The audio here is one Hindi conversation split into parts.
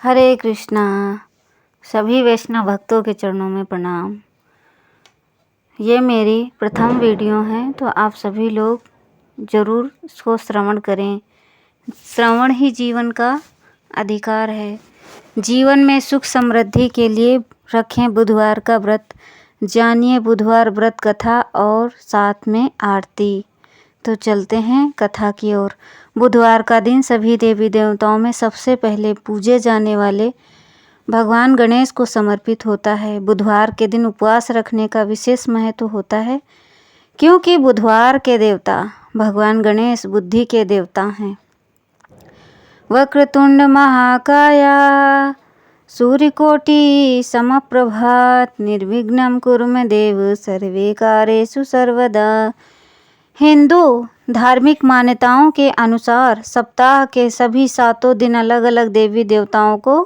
हरे कृष्णा। सभी वैष्णव भक्तों के चरणों में प्रणाम। ये मेरी प्रथम वीडियो है, तो आप सभी लोग ज़रूर इसको श्रवण करें। श्रवण ही जीवन का अधिकार है। जीवन में सुख समृद्धि के लिए रखें बुधवार का व्रत। जानिए बुधवार व्रत कथा और साथ में आरती। तो चलते हैं कथा की ओर। बुधवार का दिन सभी देवी देवताओं में सबसे पहले पूजे जाने वाले भगवान गणेश को समर्पित होता है। बुधवार के दिन उपवास रखने का विशेष महत्व होता है, क्योंकि बुधवार के देवता भगवान गणेश बुद्धि के देवता हैं। वक्रतुंड महाकाया सूर्यकोटि समप्रभा निर्विघ्नं कुरु मे देव सर्वे कार्येषु सर्वदा। हिंदू धार्मिक मान्यताओं के अनुसार सप्ताह के सभी 7 दिन अलग अलग देवी देवताओं को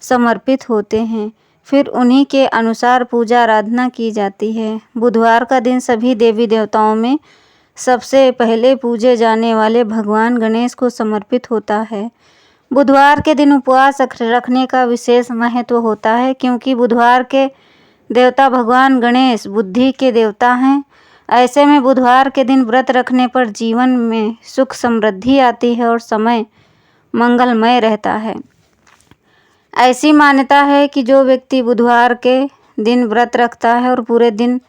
समर्पित होते हैं, फिर उन्हीं के अनुसार पूजा आराधना की जाती है। बुधवार का दिन सभी देवी देवताओं में सबसे पहले पूजे जाने वाले भगवान गणेश को समर्पित होता है। बुधवार के दिन उपवास रखने का विशेष महत्व होता है, क्योंकि बुधवार के देवता भगवान गणेश बुद्धि के देवता हैं। ऐसे में बुधवार के दिन व्रत रखने पर जीवन में सुख समृद्धि आती है और समय मंगलमय रहता है। ऐसी मान्यता है कि जो व्यक्ति बुधवार के दिन व्रत रखता है और पूरे दिन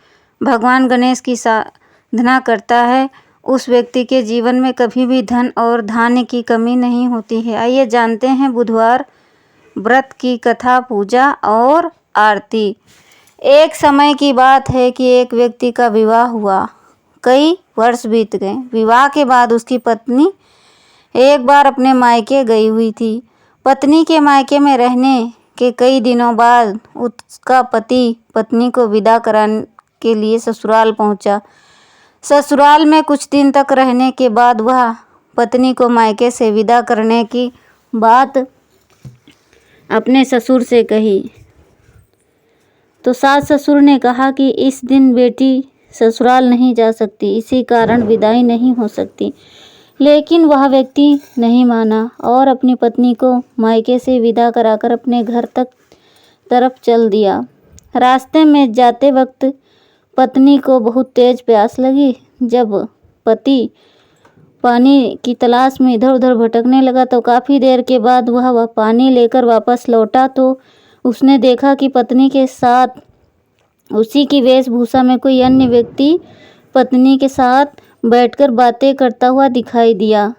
भगवान गणेश की साधना करता है, उस व्यक्ति के जीवन में कभी भी धन और धान्य की कमी नहीं होती है। आइए जानते हैं बुधवार व्रत की कथा, पूजा और आरती। एक समय की बात है कि एक व्यक्ति का विवाह हुआ। कई वर्ष बीत गए। विवाह के बाद उसकी पत्नी एक बार अपने मायके गई हुई थी। पत्नी के मायके में रहने के कई दिनों बाद उसका पति पत्नी को विदा कराने के लिए ससुराल पहुंचा। ससुराल में कुछ दिन तक रहने के बाद वह पत्नी को मायके से विदा करने की बात अपने ससुर से कही, तो सास ससुर ने कहा कि इस दिन बेटी ससुराल नहीं जा सकती, इसी कारण विदाई नहीं हो सकती। लेकिन वह व्यक्ति नहीं माना और अपनी पत्नी को मायके से विदा कराकर अपने घर तक तरफ चल दिया। रास्ते में जाते वक्त पत्नी को बहुत तेज प्यास लगी। जब पति पानी की तलाश में इधर उधर भटकने लगा, तो काफ़ी देर के बाद वह पानी लेकर वापस लौटा, तो उसने देखा कि पत्नी के साथ उसी की वेशभूषा में कोई अन्य व्यक्ति पत्नी के साथ बैठकर बातें करता हुआ दिखाई दिया।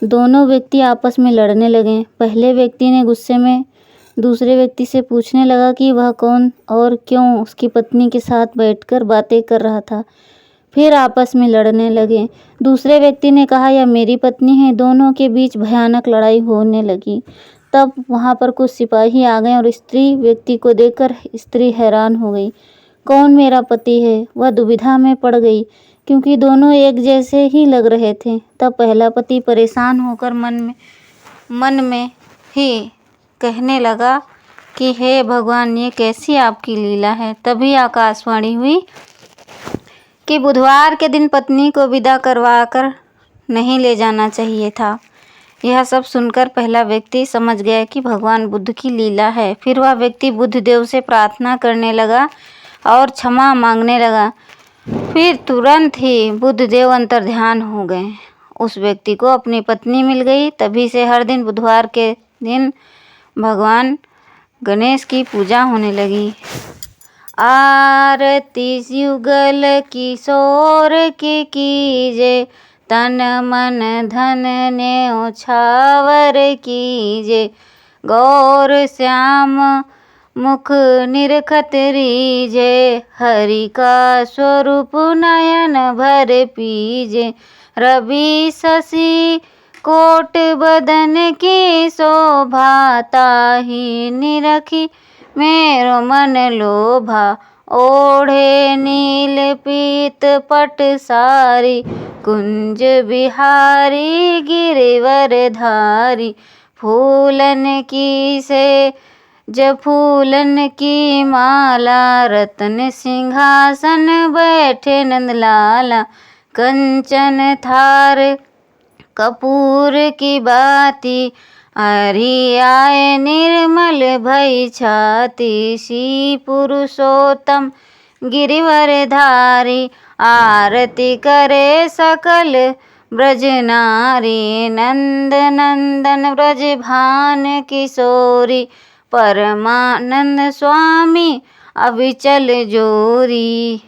दोनों व्यक्ति आपस में लड़ने लगे। पहले व्यक्ति ने गुस्से में दूसरे व्यक्ति से पूछने लगा कि वह कौन और क्यों उसकी पत्नी के साथ बैठकर बातें कर रहा था। फिर आपस में लड़ने लगे। दूसरे व्यक्ति ने कहा, यह मेरी पत्नी है। दोनों के बीच भयानक लड़ाई होने लगी। तब वहाँ पर कुछ सिपाही आ गए और स्त्री व्यक्ति को देखकर स्त्री हैरान हो गई। कौन मेरा पति है? वह दुविधा में पड़ गई, क्योंकि दोनों एक जैसे ही लग रहे थे। तब पहला पति परेशान होकर मन में ही कहने लगा कि हे भगवान, ये कैसी आपकी लीला है। तभी आकाशवाणी हुई कि बुधवार के दिन पत्नी को विदा करवाकर नहीं ले जाना चाहिए था। यह सब सुनकर पहला व्यक्ति समझ गया कि भगवान बुद्ध की लीला है। फिर वह व्यक्ति बुद्ध देव से प्रार्थना करने लगा और क्षमा मांगने लगा। फिर तुरंत ही बुद्ध देव अंतर्ध्यान हो गए। उस व्यक्ति को अपनी पत्नी मिल गई। तभी से हर दिन बुधवार के दिन भगवान गणेश की पूजा होने लगी। आरती युगल किशोर की कीजे, तन मन धन न्योछावर कीजे। गौर श्याम मुख निरखत रीजे, हरि का स्वरूप नयन भर पीजे। रवि शशि कोट बदन की शोभा, ताहि निरखी मेरो मन लोभा। ओढ़े नील पीत पट सारी, कुंज बिहारी गिरिवर धारी। फूलन की से जब फूलन की माला, रतन सिंहासन बैठे नंदलाला। कंचन थार कपूर की बाती, हरि आए निर्मल भई छाती, सी पुरुषोत्तम गिरिवर धारी। आरती करे सकल ब्रज नारी, नंद नंदन ब्रज भान किशोरी। परमानंद स्वामी अविचल जोरी।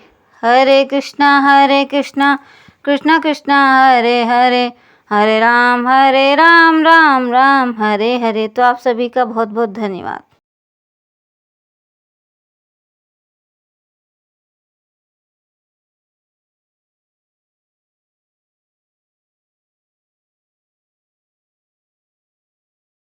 हरे कृष्णा कृष्णा कृष्णा हरे हरे, हरे राम राम राम हरे हरे। तो आप सभी का बहुत बहुत धन्यवाद।